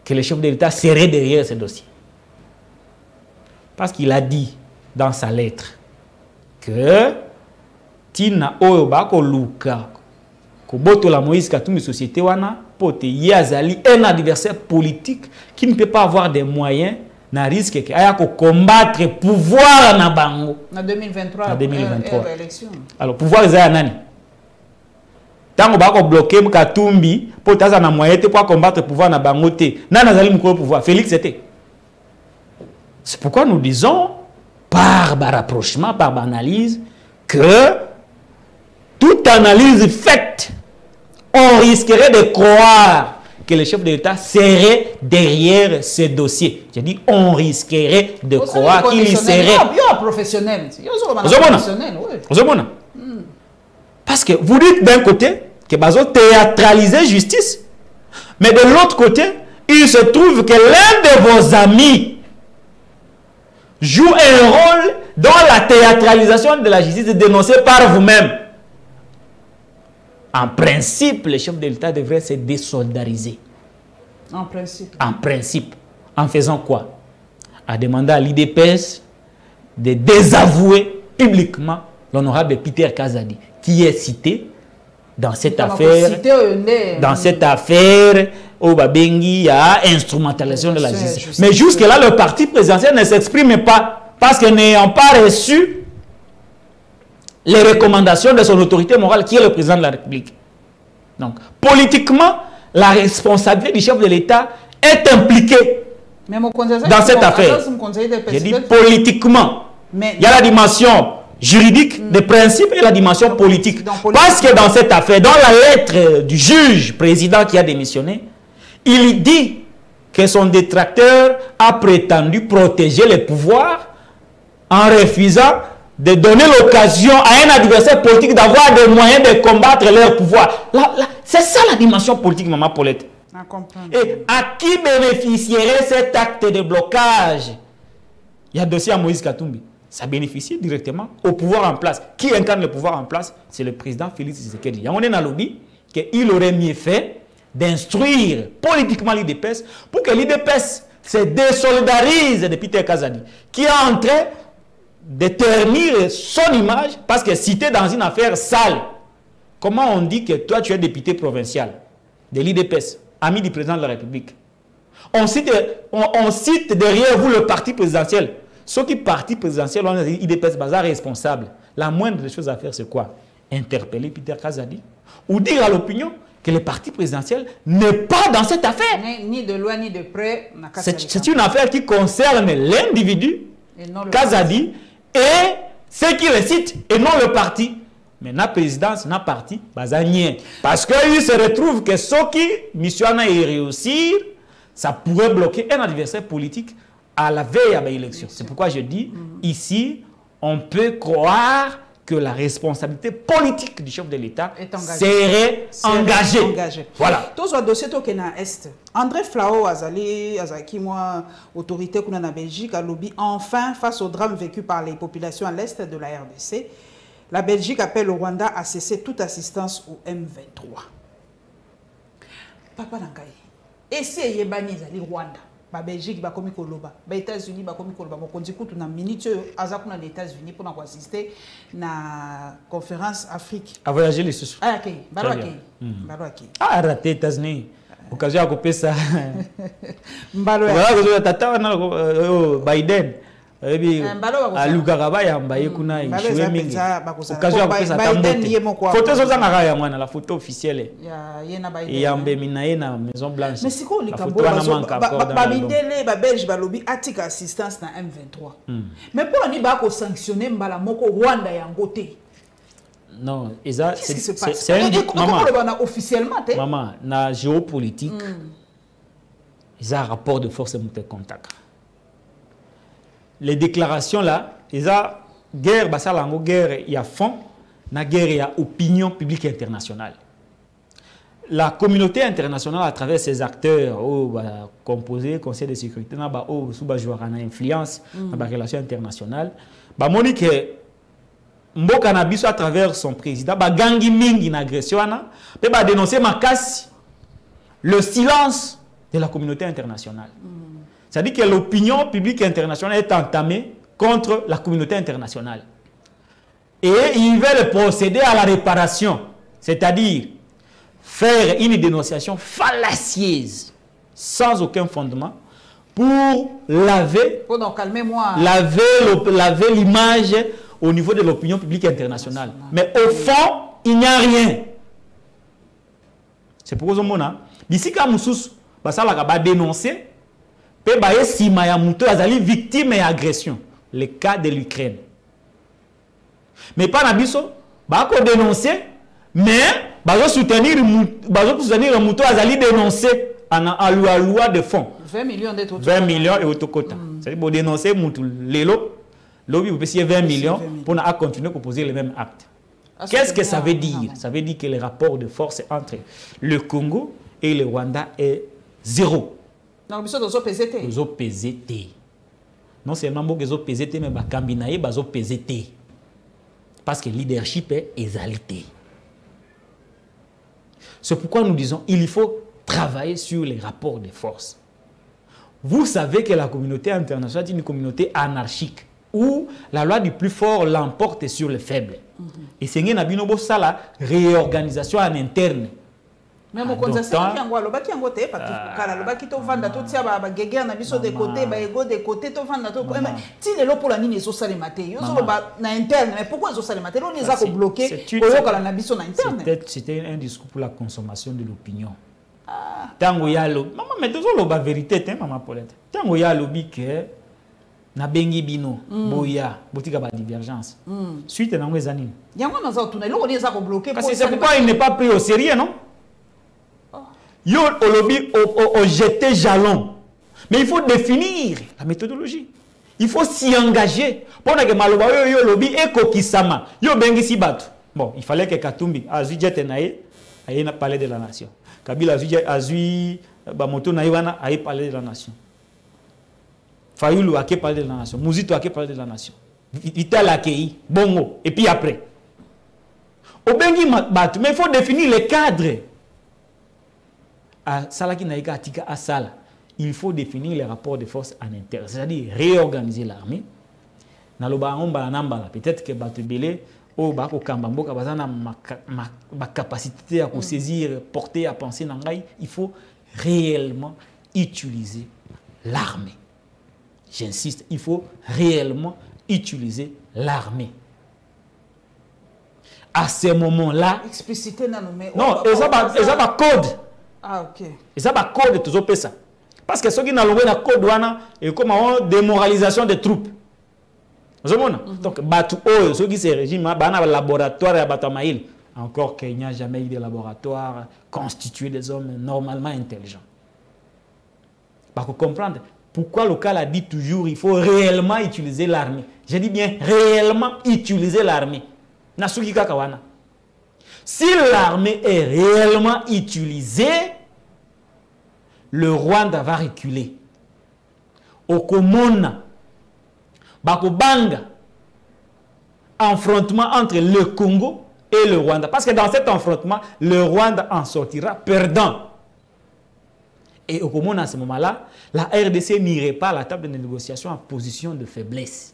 que le chef de l'État serait derrière ce dossier? Parce qu'il a dit dans sa lettre que Tina Oyoba Koluka Koboto la Moïse Katumbi société wana pote Yazali un adversaire politique qui ne peut pas avoir des moyens na risque que aya ko combattre pouvoir na bango na 2023 na 2023 élection. Alors pouvoir za nani tango ba ko bloquer Katumbi pour taza na moyen te pour combattre pouvoir na bango te nana azali mukolo pouvoir Félix était. C'est pourquoi nous disons par rapprochement, par analyse, que toute analyse faite, on risquerait de croire que le chef de l'État serait derrière ce dossier. J'ai dit, on risquerait de croire qu'il serait... professionnel. Parce que vous dites d'un côté que Bazo théâtralisait justice, mais de l'autre côté, il se trouve que l'un de vos amis joue un rôle dans la théâtralisation de la justice dénoncée par vous-même. En principe, le chef de l'État devrait se désoldariser. En principe. En principe. En faisant quoi? À demander à l'IDPS de désavouer publiquement l'honorable Peter Kazadi, qui est cité dans cette affaire. Dans cette affaire au Babengi, il y a instrumentalisation de la justice. Mais jusque-là, le parti présidentiel ne s'exprime pas parce que n'ayant pas reçu les recommandations de son autorité morale, qui est le président de la République. Donc, politiquement, la responsabilité du chef de l'État est impliquée dans cette affaire. J'ai dit politiquement. Il y a la dimension juridique des principes et la dimension politique. Parce que dans cette affaire, dans la lettre du juge président qui a démissionné, il dit que son détracteur a prétendu protéger les pouvoirs en refusant de donner l'occasion à un adversaire politique d'avoir des moyens de combattre leur pouvoir. C'est ça la dimension politique, Maman Paulette. Et à qui bénéficierait cet acte de blocage? Il y a dossier à Moïse Katumbi. Ça bénéficie directement au pouvoir en place. Qui incarne le pouvoir en place? C'est le président Félix Tshisekedi. Il y a un lobby qu'il aurait mieux fait d'instruire politiquement l'IDPS pour que l'IDPS se désolidarise de Peter Kazadi, qui est en train de ternir son image parce que cité dans une affaire sale. Comment on dit que toi tu es député provincial de l'IDPS, ami du président de la République? On cite derrière vous le parti présidentiel. Ceux qui parti présidentiel, on a dit IDPS bazar responsable. La moindre des choses à faire, c'est quoi? Interpeller Peter Kazadi ou dire à l'opinion que le parti présidentiel n'est pas dans cette affaire. Ni de loin ni de près. C'est une affaire qui concerne l'individu, Kazadi, et ceux qui le citent, et non le parti. mais la présidence, la parti, bazanien. Parce qu'il se retrouve que ce qui mission a réussir, ça pourrait bloquer un adversaire politique à la veille de l'élection. C'est pourquoi je dis, ici, on peut croire que la responsabilité politique du chef de l'État serait engagée. Voilà. Tous les dossiers qui sont à l'Est. André Flao Azali, moi, autorité qu'on a en Belgique, a lobby enfin face au drame vécu par les populations à l'Est de la RDC. La Belgique appelle le Rwanda à cesser toute assistance au M23. Papa Nangaï, et si il y a des Rwanda, la Belgique va comme Koloba, les États-Unis va comme Koloba, on dit que na minute azakuna les États-Unis pour assister na conférence Afrique. À voyager les sous. Ah ok, Baroaki. Ah raté États-Unis. Occasion à couper ça. Mbalo. Voilà, tata Biden. À Lugaraba ya mbaye kuna ishwe mingi. Occasion à couper ça tambote. Photo ça na raya mwana la photo officielle. Ya mbemi na na Maison Blanche. Mais c'est quoi les Cambodgiens ba bidele ba Belge ba lobby atik assistance na M23. Mais pour ni ba ko sanctionner mbala moko Rwanda ya ngote. Non, c'est un maman officiellement maman na géopolitique. Ils ont un rapport de force et contact. Les déclarations là, ils ont guerre, guerre, il y a fond, na guerre, il y a opinion publique internationale. La communauté internationale, à travers ses acteurs, composés, Conseil de sécurité, sous influence dans la relation internationale, Monique Mboka Nabiso à travers son président, gangi mingi na agression, peut dénoncer Makassi, le silence de la communauté internationale. C'est-à-dire que l'opinion publique internationale est entamée contre la communauté internationale. Et ils veulent procéder à la réparation, c'est-à-dire faire une dénonciation fallacieuse, sans aucun fondement, pour laver l'image au niveau de l'opinion publique internationale. Mais au fond, il n'y a rien. C'est pourquoi on a d'ici quand Moussous va dénoncer, victime et agression. Le cas de l'Ukraine. Mais pas Nabiso, va dénoncer, mais va soutenir le mouton Azali dénoncer en loi de fonds. 20 millions de 20 millions et autocota. C'est-à-dire pour dénoncer mouton l'élo, l'objet peut payer 20 millions pour continuer à poser les mêmes actes. Qu'est-ce que ça veut dire? Ça veut dire que le rapport de force entre le Congo et le Rwanda est zéro. Non, mais ça doit PZT. PZT. Non seulement que PZT, mais Kambinaye bazo PZT. Parce que le leadership est exalté. C'est pourquoi nous disons il faut travailler sur les rapports de force. Vous savez que la communauté internationale est une communauté anarchique où la loi du plus fort l'emporte sur le faible. Et c'est une réorganisation en interne. Mais mon conseil, c'est c'était un discours pour la consommation de l'opinion. Tango ya lo maman mais toujours la vérité maman Paulette. Tango ya lobby que na bengi bino boya botika ba divergence. Suite na ngweza nini? Parce que c'est pourquoi il n'est pas pris au sérieux, non? Yo au lobby au jeter jalon. Mais il faut définir la méthodologie. Il faut s'y engager. Pendant que maloba yo lobby ekokisama. Yo bengi si batu. Bon, il fallait que Katumbi azui jete nae aye na parler de la nation. Kabila azui bamoto naïwana aye parler de la nation. Fayoulou a parlé de la nation. Mouzito a parlé de la nation. Vital accueilli. Bongo. Et puis après. Au bengi batu. Mais il faut définir les cadres. Il faut définir les rapports de force en interne, c'est-à-dire réorganiser l'armée. Peut-être que Batubele ou Kambambo ma capacité à saisir, porter, à penser, il faut réellement utiliser l'armée. J'insiste, il faut réellement utiliser l'armée. À ce moment-là, expliciter non, ils ont un code. Ah, ok. Et ça va code tout ça. Parce que ceux qui n'ont pas le code, et comme une démoralisation des troupes. Donc, Batu Oyo, ceux qui se régiment, un laboratoire à Batamaïl. Encore qu'il n'y a jamais eu de laboratoire constitué des hommes normalement intelligents. Pour comprendre pourquoi le cas a dit toujours il faut réellement utiliser l'armée. Je dis bien réellement utiliser l'armée. Si l'armée est réellement utilisée, le Rwanda va reculer. Au Komona, Bakobanga, affrontement entre le Congo et le Rwanda. Parce que dans cet affrontement, le Rwanda en sortira perdant. Et au Komona, à ce moment-là, la RDC n'irait pas à la table de négociation en position de faiblesse.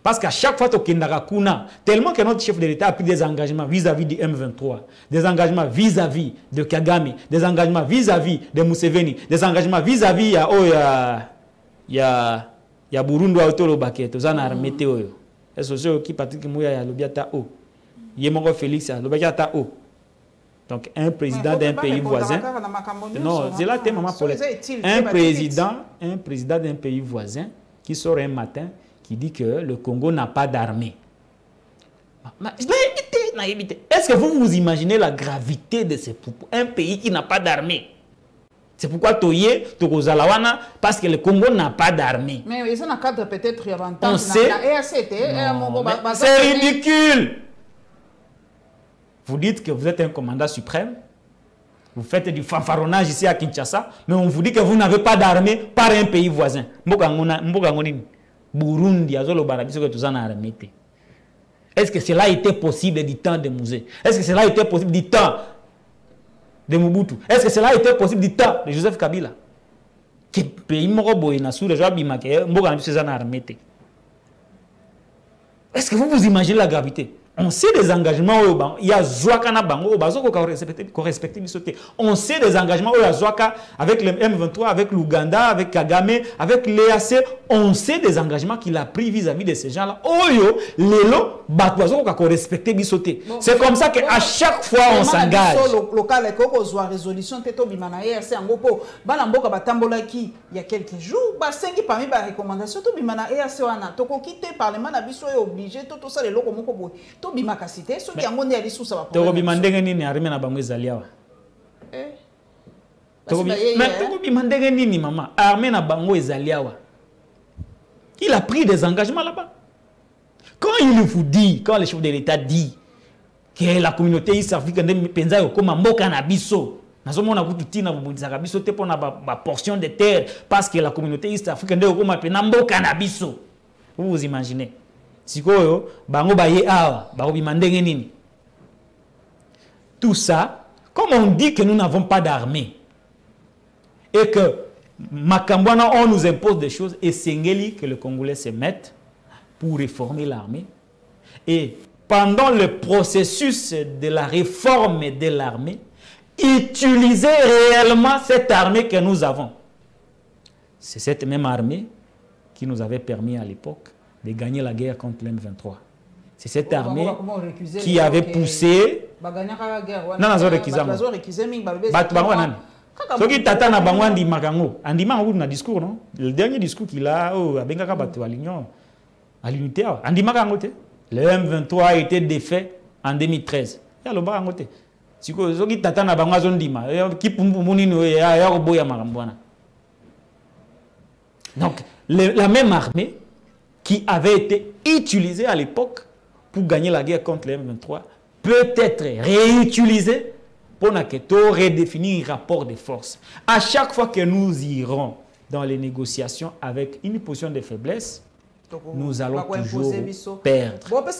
Parce qu'à chaque fois, tellement que notre chef de l'État a pris des engagements vis-à-vis du M23, des engagements vis-à-vis de Kagame, des engagements vis-à-vis de Museveni, des engagements vis-à-vis de Burundi, Autolo Baketo, Zana Armete Oyo. Est-ce que qui Patrick Mouya ya Lobiata O? Yemoko Félix ya Lobiata O. Donc un président d'un pays voisin. Non, c'est là maman pour un président d'un pays voisin qui sort un matin qui dit que le Congo n'a pas d'armée. Est-ce que vous imaginez la gravité de ces propos? Un pays qui n'a pas d'armée. C'est pourquoi Toye, Tokozalawana, parce que le Congo n'a pas d'armée. Mais ils ont un cadre peut-être on sait. C'est ridicule. Vous dites que vous êtes un commandant suprême. Vous faites du fanfaronnage ici à Kinshasa, mais on vous dit que vous n'avez pas d'armée par un pays voisin. Burundi, est-ce que cela était possible du temps de Mouzé? Est-ce que cela était possible du temps de Mobutu? Est-ce que cela était possible du temps de Joseph Kabila? Est-ce que vous imaginez la gravité? On sait des engagements, il y a Zouakana Bango, on sait des engagements avec le M23, avec l'Ouganda, avec Kagame, avec l'EAC. On sait des engagements qu'il a pris vis-à-vis de ces gens-là. C'est comme ça qu'à chaque fois on s'engage. Il y a quelques jours, parmi les recommandations, obligé tout ça to bimakasite so ki ngone ali susa ba to bimandenge nini arime na bango ezaliawa to bimandenge nini mama armée na bango ezaliawa. Il a pris des engagements là-bas. Quand il vous dit, quand le chef de l'État dit que la communauté East africaine penza yo comme mboka na biso nazomona kututina bubunza biso te pona ba portion de terre parce que la communauté East africaine yo comme pena mboka na biso. Vous imaginez? Sikoyo, bango baye awa, bango bimandenge nini. Tout ça, comme on dit que nous n'avons pas d'armée et que Makambwana, on nous impose des choses et Sengeli que le Congolais se mette pour réformer l'armée. Et pendant le processus de la réforme de l'armée, utiliser réellement cette armée que nous avons. C'est cette même armée qui nous avait permis à l'époque de gagner la guerre contre l'M23. C'est cette armée qui avait poussé... Le dernier discours qu'il a, à l'unité, le M23 a été défait en 2013. Donc, la même armée qui avait été utilisé à l'époque pour gagner la guerre contre les M23 peut être réutilisé pour redéfinir un rapport de force. À chaque fois que nous irons dans les négociations avec une position de faiblesse, nous allons toujours perdre. Bon, on peut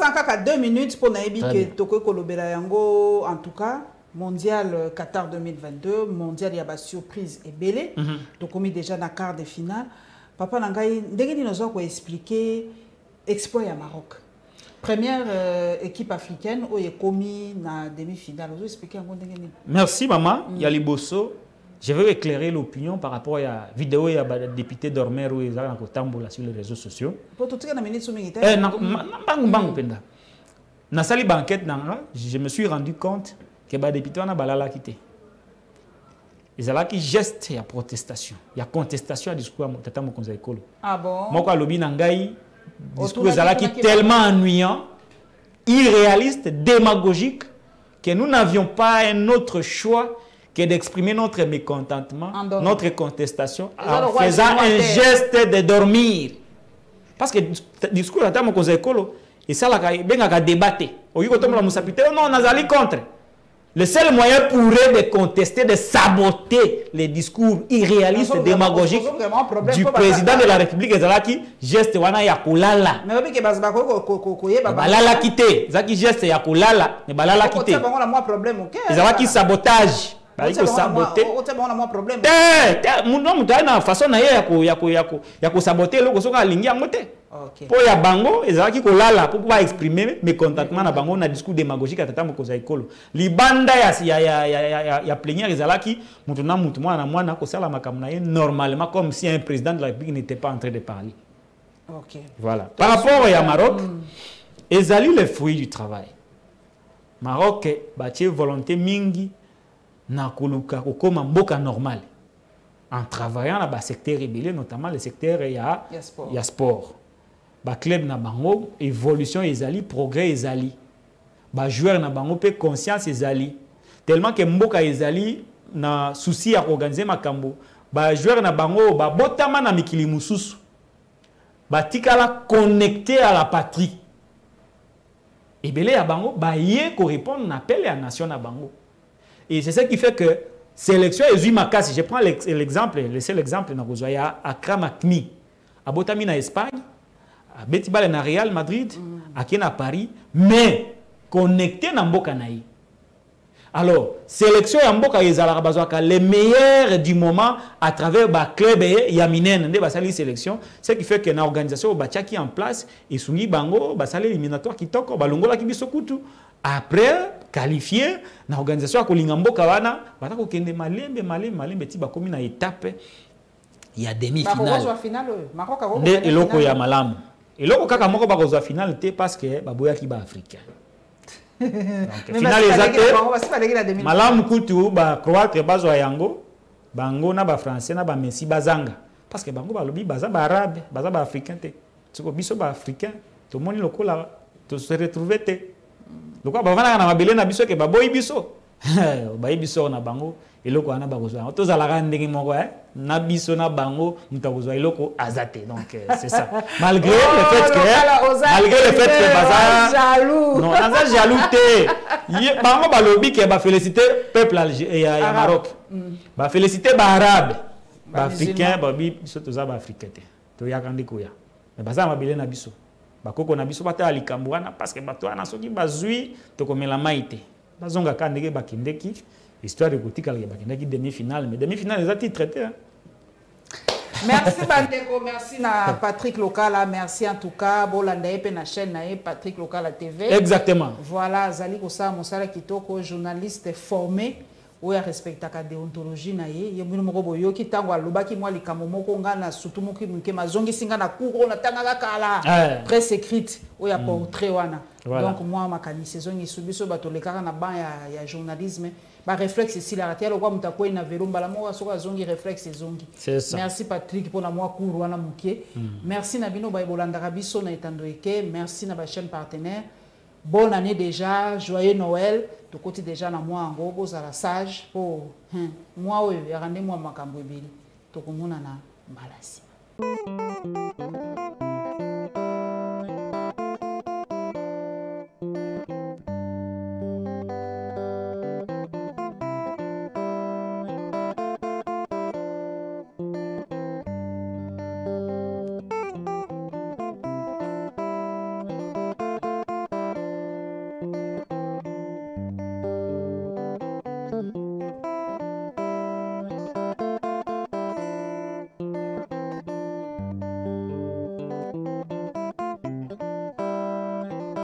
2 minutes pour en tout cas, mondial Qatar 2022, mondial il y a des surprises et belle. Donc on est déjà dans la quart de finale. Papa Nangai, dès que nous avons expliqué l'exploit à Maroc. Première équipe africaine où il est commis dans demi-finale. Vous expliquez un peu. Merci maman. Yali Bosso. Je veux éclairer l'opinion par rapport à la vidéo et à la députée Dormer où ils ont sur les réseaux sociaux. Pour tout ce qui est minute je me suis rendu compte que les députés ont balala quitté. Ils ont qui geste à protestation. Il y a contestation à discours à Tata Mokonza Ekolo. Ah bon? Moi, lobi nangai discours qui tellement ennuyant, irréaliste, démagogique, que nous n'avions pas un autre choix que d'exprimer notre mécontentement, notre contestation, en faisant un geste de dormir. Parce que le discours à table aux écoles, et ça, il y a un débat. Non, on a allé contre. Le seul moyen pourrait de contester, de saboter les discours irréalistes et démagogiques du président de la République, qui geste wana ya kulala. Balala kité, zaki geste ya kulala, ne balala kité. Ils sabotage. Bah, il faut saboter. Mon façon ya saboter le kosoka lingi angote. Pour ya bango, ezalaki kolala pour pouvoir exprimer mécontentement na bango na discours démagogique à tata mokoza ekolo. Libanda ya plénière ezalaki mutu na mutu mwana kosala makambo na ye normalement comme si un président de la République n'était pas en train de parler. OK. Voilà. Par rapport au Maroc, ezali le fruit du travail. Maroc bâti volonté mingi na koluka kokoma mboka normal en travaillant dans le secteur rébellé, notamment le secteur ya sport. Ba club na bango évolution ezali, progrès ezali. Ba joueur na bango pe conscience ezali. Tellement que mboka ezali na souci à organiser makambo. Ba joueur na bango ba botama na mikili mususu. Ba tikala connecté à la patrie. Et belé ya bango ba yé ko répondre na appel à nation na bango. Et c'est ça qui fait que sélection ezui makasi. Je prends l'exemple, le seul exemple na kozoya Akram Hakimi. A botami na Espagne. À Betibal na Real Madrid, à Paris, mais connecté na mboka naï. Alors, sélection ya mboka ezala bazwaka les meilleurs du moment à travers ba club yaminen nde basali sélection, ce qui fait que na organisation batiaki en place et sungi bango basali éliminatoire kitoko balongola kibiso kutu. Après qualifié na organisation akolinga mboka wana batako kende malembe ti bakomi na étape ya demi-finale. Nde eloko ya malamu. Et là, quand on a la finale, c'est parce que baboya qui ba africain. Donc finale exacte. Malam kutu ba Croate bazo yango, bango na ba français na ba Messi bazanga. Parce que bango ba lobi baza ba arabe, baza ba africain te. Tsiko biso ba africain, tout le monde lokola to se retrouver te. Lokwa ba vana na mabele na biso ke baboyi biso. Ba biso na bango. Eloko ana bakozwa to zalaka ndenge moko na biso na bango mutakozwa eloko azate. Donc c'est ça, malgré le fait que baza jaloux, non baza jaloux te bango balobi ke ba féliciter peuple ya Maroc, ba féliciter ba arabe, ba africain, ba biso to za ba africain te to yakandi koya, mais baza mabele na biso bakoko na biso bata likambo wana parce que bato ana soki bazui to komela maite bazonga kandeke bakindeki. Histoire de Goutika, il y a une demi-finale, mais demi-finale, ils ont été traités. Merci Bandeko, merci na Patrick Lokala, merci en tout cas, Bolandaye pe na chaîne na Patrick Lokala TV. Exactement. Voilà, Zali Kosa Mosala Kitoko, journaliste formé, où il respecte la déontologie na ye. Yemino moko yo ki tango alobaki moi likambo moko ngana surtout moki mke mazongi singa na kuro na tanga kala. Presse écrite où il y a portrait wana. Donc moi makani saison ni subiso bato le kaka na ban ya journalisme. Ba réflexe ici la ratia lokwa mutakoy na velo mbala mo asoka zongi réflexe zongi. Merci Patrick pour la moi cour wana mukie. Merci na bino ba bolandaka biso na etandoeke, merci na ba chaîne partenaire. Bonne année déjà, joyeux Noël. De côté déjà na moi en gros za la sage pour moi oui, rendez-moi makambo ebeli. To komona na malasi.